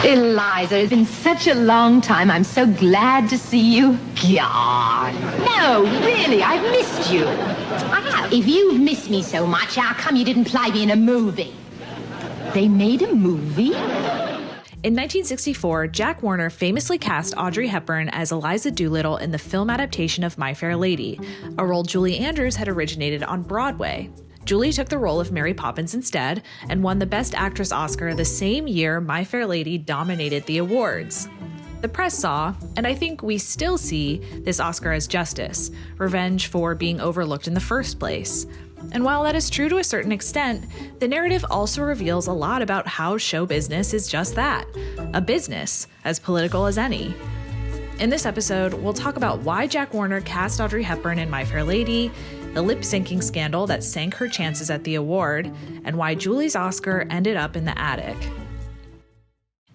Eliza, it's been such a long time. I'm so glad to see you. God. No, really, I've missed you. I have. If you've missed me so much, how come you didn't play me in a movie? They made a movie? In 1964, Jack Warner famously cast Audrey Hepburn as Eliza Doolittle in the film adaptation of My Fair Lady, a role Julie Andrews had originated on Broadway. Julie took the role of Mary Poppins instead and won the Best Actress Oscar the same year My Fair Lady dominated the awards. The press saw, and I think we still see, this Oscar as justice, revenge for being overlooked in the first place. And while that is true to a certain extent, the narrative also reveals a lot about how show business is just that, a business, as political as any. In this episode, we'll talk about why Jack Warner cast Audrey Hepburn in My Fair Lady, the lip-syncing scandal that sank her chances at the award, and why Julie's Oscar ended up in the attic.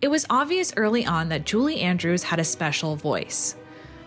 It was obvious early on that Julie Andrews had a special voice.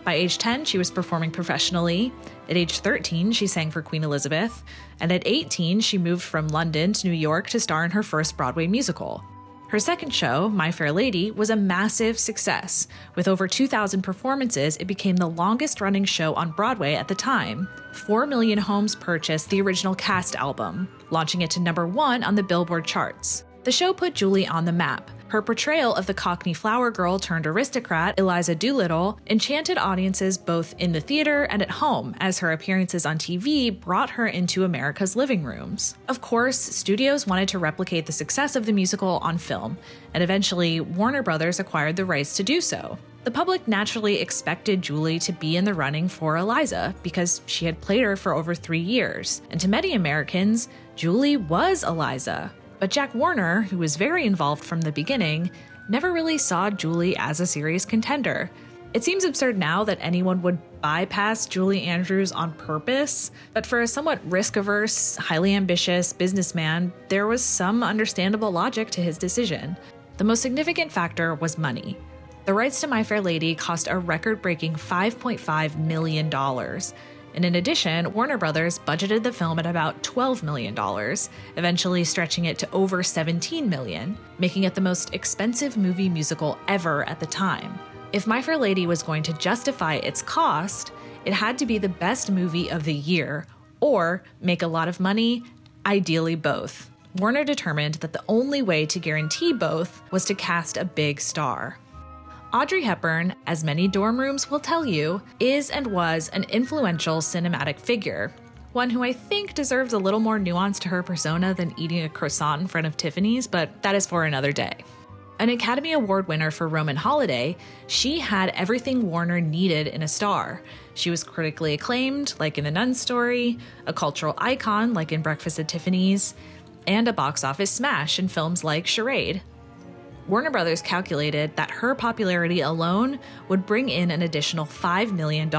By age 10, she was performing professionally. At age 13, she sang for Queen Elizabeth. And at 18, she moved from London to New York to star in her first Broadway musical. Her second show, My Fair Lady, was a massive success. With over 2,000 performances, it became the longest-running show on Broadway at the time. 4 million homes purchased the original cast album, launching it to #1 on the Billboard charts. The show put Julie on the map. Her portrayal of the Cockney flower girl turned aristocrat, Eliza Doolittle, enchanted audiences both in the theater and at home, as her appearances on TV brought her into America's living rooms. Of course, studios wanted to replicate the success of the musical on film, and eventually Warner Brothers acquired the rights to do so. The public naturally expected Julie to be in the running for Eliza because she had played her for over 3 years, and to many Americans, Julie was Eliza. But Jack Warner, who was very involved from the beginning, never really saw Julie as a serious contender. It seems absurd now that anyone would bypass Julie Andrews on purpose, but for a somewhat risk-averse, highly ambitious businessman, there was some understandable logic to his decision. The most significant factor was money. The rights to My Fair Lady cost a record-breaking $5.5 million. And in addition, Warner Brothers budgeted the film at about $12 million, eventually stretching it to over $17 million, making it the most expensive movie musical ever at the time. If My Fair Lady was going to justify its cost, it had to be the best movie of the year, or make a lot of money, ideally both. Warner determined that the only way to guarantee both was to cast a big star. Audrey Hepburn, as many dorm rooms will tell you, is and was an influential cinematic figure, one who I think deserves a little more nuance to her persona than eating a croissant in front of Tiffany's, but that is for another day. An Academy Award winner for Roman Holiday, she had everything Warner needed in a star. She was critically acclaimed, like in The Nun Story, a cultural icon, like in Breakfast at Tiffany's, and a box office smash in films like Charade. Warner Brothers calculated that her popularity alone would bring in an additional $5 million.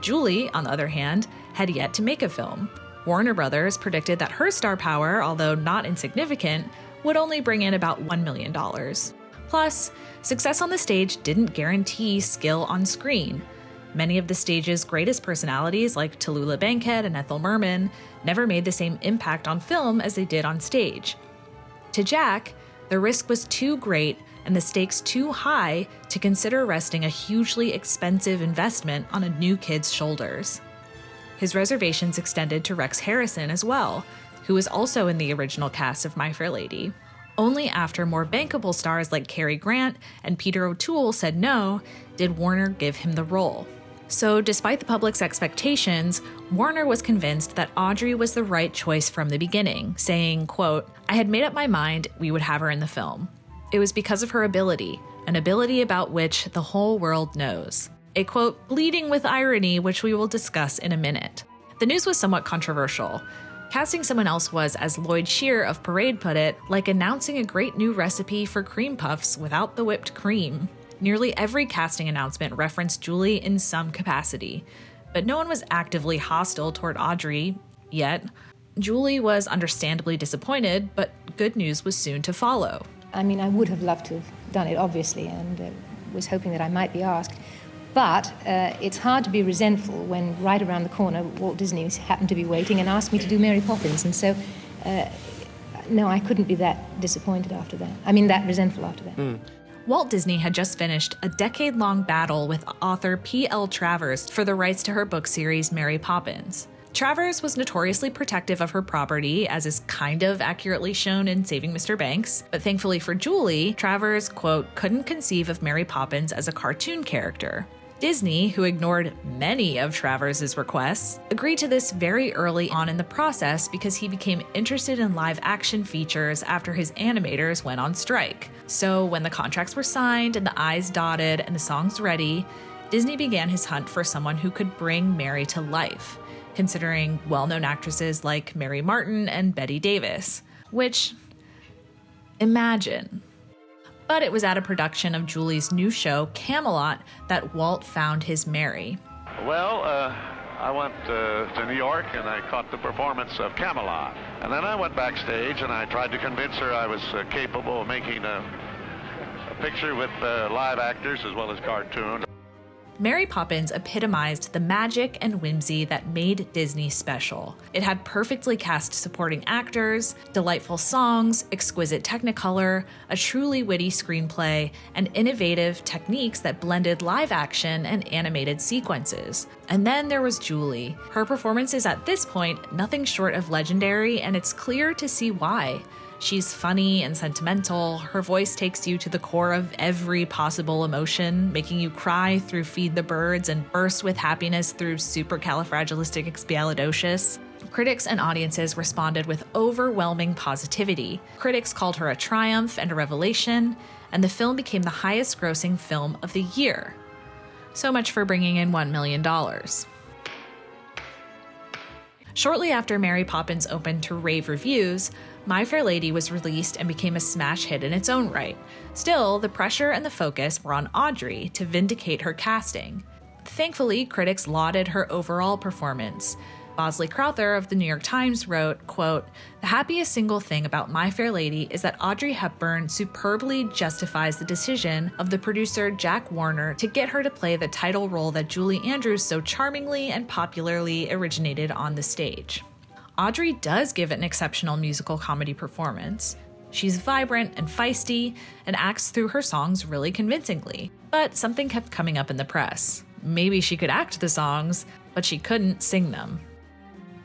Julie, on the other hand, had yet to make a film. Warner Brothers predicted that her star power, although not insignificant, would only bring in about $1 million. Plus, success on the stage didn't guarantee skill on screen. Many of the stage's greatest personalities, like Tallulah Bankhead and Ethel Merman, never made the same impact on film as they did on stage. To Jack, the risk was too great and the stakes too high to consider resting a hugely expensive investment on a new kid's shoulders. His reservations extended to Rex Harrison as well, who was also in the original cast of My Fair Lady. Only after more bankable stars like Cary Grant and Peter O'Toole said no, did Warner give him the role. So despite the public's expectations, Warner was convinced that Audrey was the right choice from the beginning, saying, quote, "I had made up my mind we would have her in the film. It was because of her ability, an ability about which the whole world knows." A quote bleeding with irony, which we will discuss in a minute. The news was somewhat controversial. Casting someone else was, as Lloyd Shear of Parade put it, like announcing a great new recipe for cream puffs without the whipped cream. Nearly every casting announcement referenced Julie in some capacity, but no one was actively hostile toward Audrey yet. Julie was understandably disappointed, but good news was soon to follow. I mean, I would have loved to have done it, obviously, and was hoping that I might be asked. But it's hard to be resentful when right around the corner Walt Disney happened to be waiting and asked me to do Mary Poppins. And so no, I couldn't be that disappointed after that. I mean, that resentful after that. Walt Disney had just finished a decade-long battle with author P.L. Travers for the rights to her book series Mary Poppins. Travers was notoriously protective of her property, as is kind of accurately shown in Saving Mr. Banks, but thankfully for Julie, Travers, quote, couldn't conceive of Mary Poppins as a cartoon character. Disney, who ignored many of Travers' requests, agreed to this very early on in the process because he became interested in live-action features after his animators went on strike. So when the contracts were signed and the I's dotted and the songs ready, Disney began his hunt for someone who could bring Mary to life, considering well-known actresses like Mary Martin and Bette Davis, which, imagine. But it was at a production of Julie's new show, Camelot, that Walt found his Mary. Well, I went to New York and I caught the performance of Camelot. And then I went backstage and I tried to convince her I was capable of making a picture with live actors as well as cartoons. Mary Poppins epitomized the magic and whimsy that made Disney special. It had perfectly cast supporting actors, delightful songs, exquisite technicolor, a truly witty screenplay, and innovative techniques that blended live action and animated sequences. And then there was Julie. Her performance is at this point nothing short of legendary, and it's clear to see why. She's funny and sentimental. Her voice takes you to the core of every possible emotion, making you cry through Feed the Birds and burst with happiness through Supercalifragilisticexpialidocious. Critics and audiences responded with overwhelming positivity. Critics called her a triumph and a revelation, and the film became the highest-grossing film of the year. So much for bringing in $1 million. Shortly after Mary Poppins opened to rave reviews, My Fair Lady was released and became a smash hit in its own right. Still, the pressure and the focus were on Audrey to vindicate her casting. Thankfully, critics lauded her overall performance. Bosley Crowther of the New York Times wrote, quote, "The happiest single thing about My Fair Lady is that Audrey Hepburn superbly justifies the decision of the producer Jack Warner to get her to play the title role that Julie Andrews so charmingly and popularly originated on the stage." Audrey does give an exceptional musical comedy performance. She's vibrant and feisty and acts through her songs really convincingly. But something kept coming up in the press. Maybe she could act the songs, but she couldn't sing them.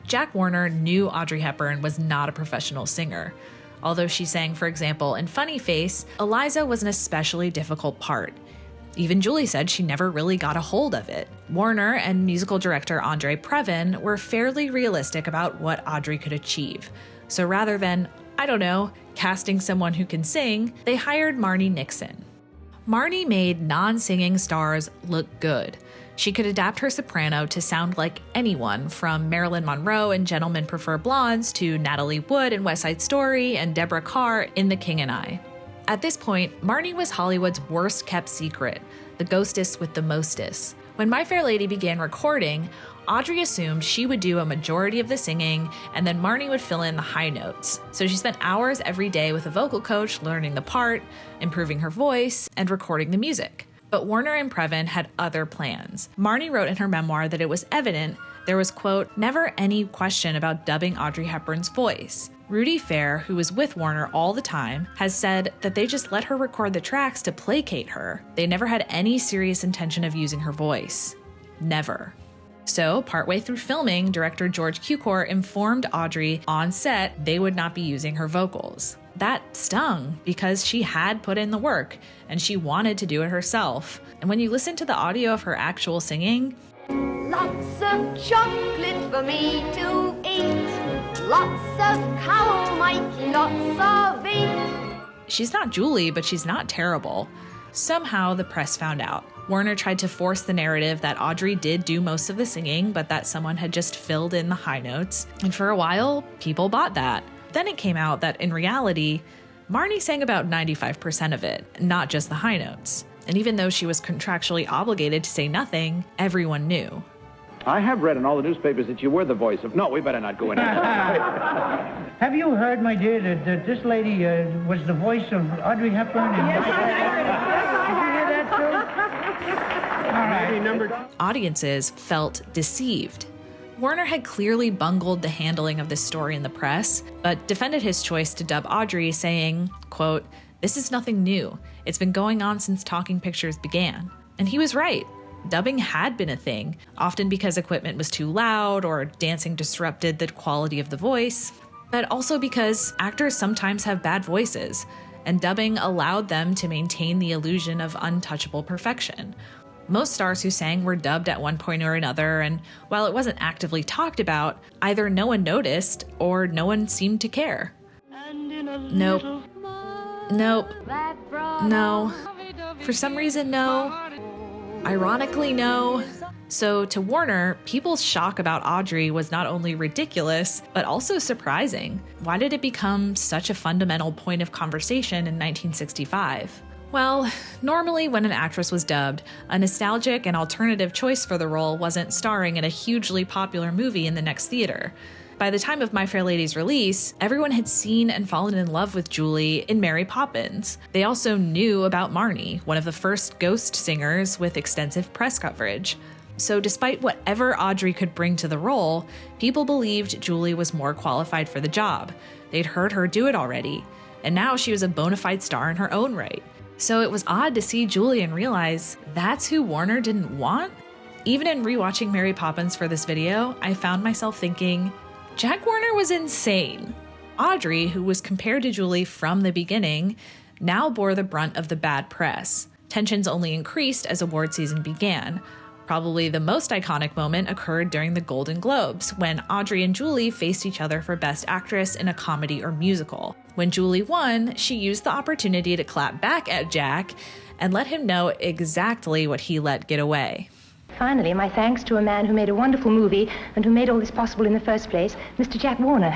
Jack Warner knew Audrey Hepburn was not a professional singer. Although she sang, for example, in Funny Face, Eliza was an especially difficult part. Even Julie said she never really got a hold of it. Warner and musical director Andre Previn were fairly realistic about what Audrey could achieve. So rather than, I don't know, casting someone who can sing, they hired Marni Nixon. Marni made non-singing stars look good. She could adapt her soprano to sound like anyone, from Marilyn Monroe in Gentlemen Prefer Blondes to Natalie Wood in West Side Story and Deborah Kerr in The King and I. At this point, Marni was Hollywood's worst-kept secret, the ghostess with the mostest. When My Fair Lady began recording, Audrey assumed she would do a majority of the singing, and then Marni would fill in the high notes. So she spent hours every day with a vocal coach learning the part, improving her voice, and recording the music. But Warner and Previn had other plans. Marni wrote in her memoir that it was evident there was, quote, never any question about dubbing Audrey Hepburn's voice. Rudy Fair, who was with Warner all the time, has said that they just let her record the tracks to placate her. They never had any serious intention of using her voice. Never. So, partway through filming, director George Cukor informed Audrey on set they would not be using her vocals. That stung because she had put in the work and she wanted to do it herself. And when you listen to the audio of her actual singing, lots of chocolate for me to eat, lots of cow, Mikey, lots of it. She's not Julie, but she's not terrible. Somehow the press found out. Warner tried to force the narrative that Audrey did do most of the singing, but that someone had just filled in the high notes. And for a while, people bought that. Then it came out that in reality, Marni sang about 95% of it, not just the high notes. And even though she was contractually obligated to say nothing, everyone knew. I have read in all the newspapers that you were the voice of... No, we better not go in. Have you heard, my dear, that this lady was the voice of Audrey Hepburn? Yes, I heard it. Did you hear that, too? All right. Audiences felt deceived. Warner had clearly bungled the handling of this story in the press, but defended his choice to dub Audrey, saying, quote, "This is nothing new. It's been going on since talking pictures began." And he was right. Dubbing had been a thing, often because equipment was too loud or dancing disrupted the quality of the voice, but also because actors sometimes have bad voices, and dubbing allowed them to maintain the illusion of untouchable perfection. Most stars who sang were dubbed at one point or another, and while it wasn't actively talked about, either no one noticed or no one seemed to care. Nope. No. For some reason, no. Ironically, no. So to Warner, people's shock about Audrey was not only ridiculous, but also surprising. Why did it become such a fundamental point of conversation in 1965? Well, normally when an actress was dubbed, a nostalgic and alternative choice for the role wasn't starring in a hugely popular movie in the next theater. By the time of My Fair Lady's release, everyone had seen and fallen in love with Julie in Mary Poppins. They also knew about Marnie, one of the first ghost singers with extensive press coverage. So despite whatever Audrey could bring to the role, people believed Julie was more qualified for the job. They'd heard her do it already, and now she was a bona fide star in her own right. So it was odd to see Julie and realize that's who Warner didn't want. Even in rewatching Mary Poppins for this video, I found myself thinking, Jack Warner was insane. Audrey, who was compared to Julie from the beginning, now bore the brunt of the bad press. Tensions only increased as award season began. Probably the most iconic moment occurred during the Golden Globes, when Audrey and Julie faced each other for Best Actress in a Comedy or Musical. When Julie won, she used the opportunity to clap back at Jack and let him know exactly what he let get away. Finally, my thanks to a man who made a wonderful movie and who made all this possible in the first place, Mr. Jack Warner.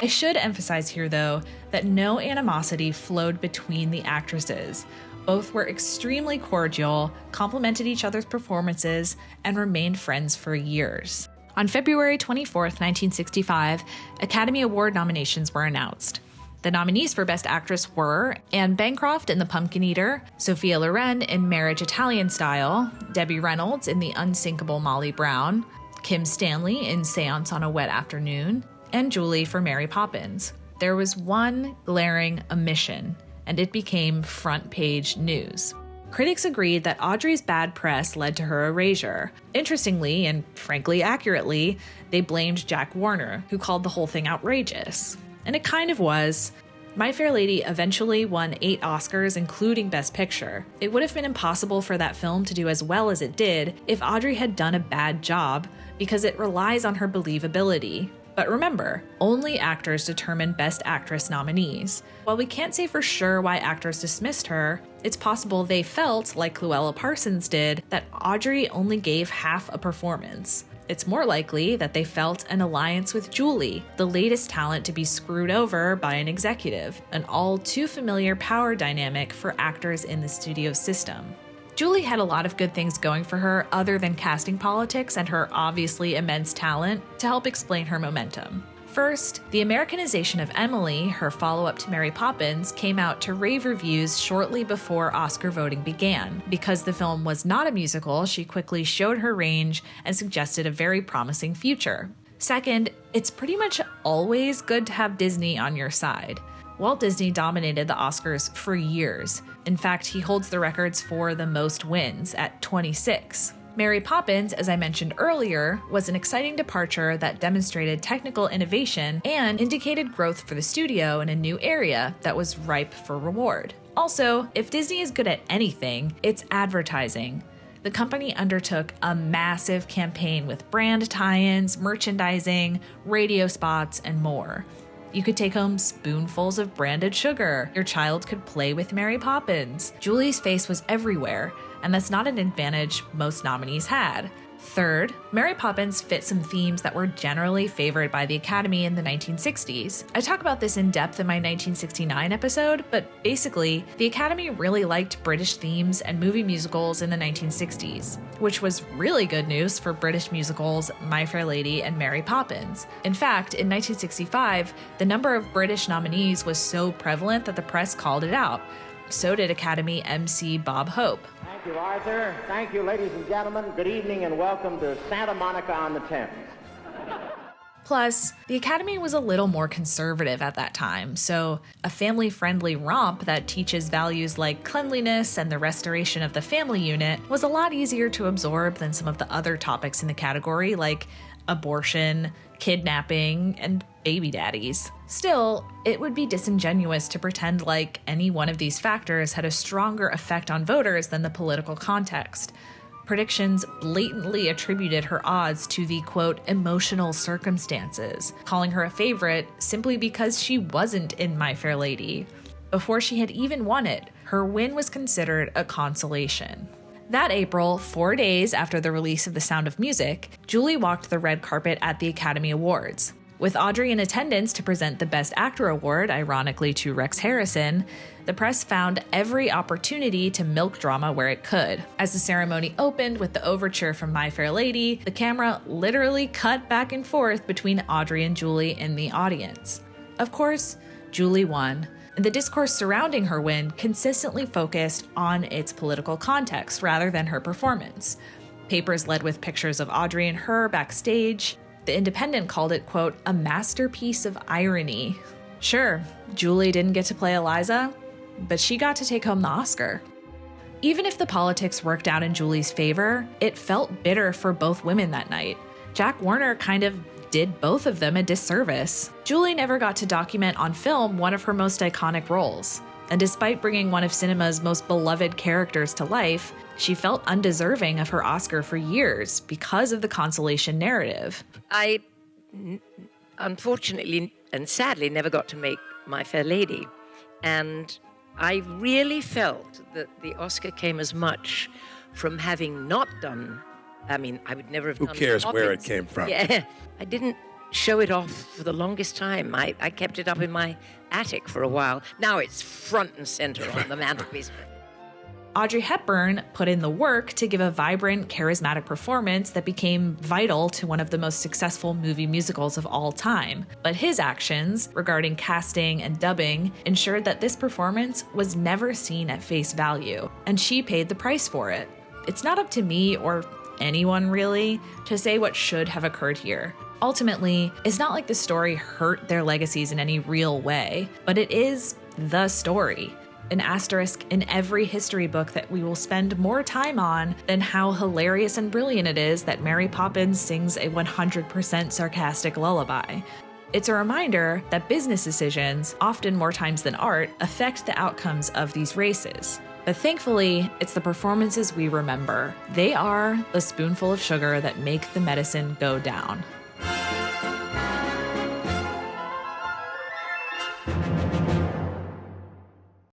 I should emphasize here, though, that no animosity flowed between the actresses. Both were extremely cordial, complimented each other's performances, and remained friends for years. On February 24th, 1965, Academy Award nominations were announced. The nominees for Best Actress were Anne Bancroft in The Pumpkin Eater, Sophia Loren in Marriage Italian Style, Debbie Reynolds in The Unsinkable Molly Brown, Kim Stanley in Seance on a Wet Afternoon, and Julie for Mary Poppins. There was one glaring omission, and it became front-page news. Critics agreed that Audrey's bad press led to her erasure. Interestingly, and frankly accurately, they blamed Jack Warner, who called the whole thing outrageous. And it kind of was. My Fair Lady eventually won 8 Oscars, including Best Picture. It would have been impossible for that film to do as well as it did if Audrey had done a bad job, because it relies on her believability. But remember, only actors determine Best Actress nominees. While we can't say for sure why actors dismissed her, it's possible they felt, like Luella Parsons did, that Audrey only gave half a performance. It's more likely that they felt an alliance with Julie, the latest talent to be screwed over by an executive, an all too familiar power dynamic for actors in the studio system. Julie had a lot of good things going for her other than casting politics and her obviously immense talent to help explain her momentum. First, the Americanization of Emily, her follow-up to Mary Poppins, came out to rave reviews shortly before Oscar voting began. Because the film was not a musical, she quickly showed her range and suggested a very promising future. Second, it's pretty much always good to have Disney on your side. Walt Disney dominated the Oscars for years. In fact, he holds the records for the most wins at 26. Mary Poppins, as I mentioned earlier, was an exciting departure that demonstrated technical innovation and indicated growth for the studio in a new area that was ripe for reward. Also, if Disney is good at anything, it's advertising. The company undertook a massive campaign with brand tie-ins, merchandising, radio spots, and more. You could take home spoonfuls of branded sugar. Your child could play with Mary Poppins. Julie's face was everywhere, and that's not an advantage most nominees had. Third, Mary Poppins fit some themes that were generally favored by the Academy in the 1960s. I talk about this in depth in my 1969 episode, but basically, the Academy really liked British themes and movie musicals in the 1960s, which was really good news for British musicals My Fair Lady and Mary Poppins. In fact, in 1965, the number of British nominees was so prevalent that the press called it out. So did Academy MC Bob Hope. Thank you, Arthur. Thank you, ladies and gentlemen. Good evening and welcome to Santa Monica on the Thames. Plus, the Academy was a little more conservative at that time, so a family-friendly romp that teaches values like cleanliness and the restoration of the family unit was a lot easier to absorb than some of the other topics in the category, like abortion, kidnapping, and baby daddies. Still, it would be disingenuous to pretend like any one of these factors had a stronger effect on voters than the political context. Predictions blatantly attributed her odds to the, quote, emotional circumstances, calling her a favorite simply because she wasn't in My Fair Lady. Before she had even won it, her win was considered a consolation. That April, 4 days after the release of The Sound of Music, Julie walked the red carpet at the Academy Awards. With Audrey in attendance to present the Best Actor award, ironically to Rex Harrison, the press found every opportunity to milk drama where it could. As the ceremony opened with the overture from My Fair Lady, the camera literally cut back and forth between Audrey and Julie in the audience. Of course, Julie won, and the discourse surrounding her win consistently focused on its political context rather than her performance. Papers led with pictures of Audrey and her backstage. The Independent called it, quote, a masterpiece of irony. Sure, Julie didn't get to play Eliza, but she got to take home the Oscar. Even if the politics worked out in Julie's favor, it felt bitter for both women that night. Jack Warner kind of did both of them a disservice. Julie never got to document on film one of her most iconic roles. And despite bringing one of cinema's most beloved characters to life, she felt undeserving of her Oscar for years because of the consolation narrative. I unfortunately and sadly never got to make My Fair Lady. And I really felt that the Oscar came as much from having not done, I would never have done Who cares Poppins. where it came from? Yeah, I didn't show it off for the longest time. I kept it up in my attic for a while. Now it's front and center on the mantelpiece. Audrey Hepburn put in the work to give a vibrant, charismatic performance that became vital to one of the most successful movie musicals of all time. But his actions regarding casting and dubbing ensured that this performance was never seen at face value, and she paid the price for it. It's not up to me or anyone really to say what should have occurred here. Ultimately, it's not like the story hurt their legacies in any real way, but it is the story. An asterisk in every history book that we will spend more time on than how hilarious and brilliant it is that Mary Poppins sings a 100% sarcastic lullaby. It's a reminder that business decisions, often more times than art, affect the outcomes of these races. But thankfully, it's the performances we remember. They are the spoonful of sugar that make the medicine go down.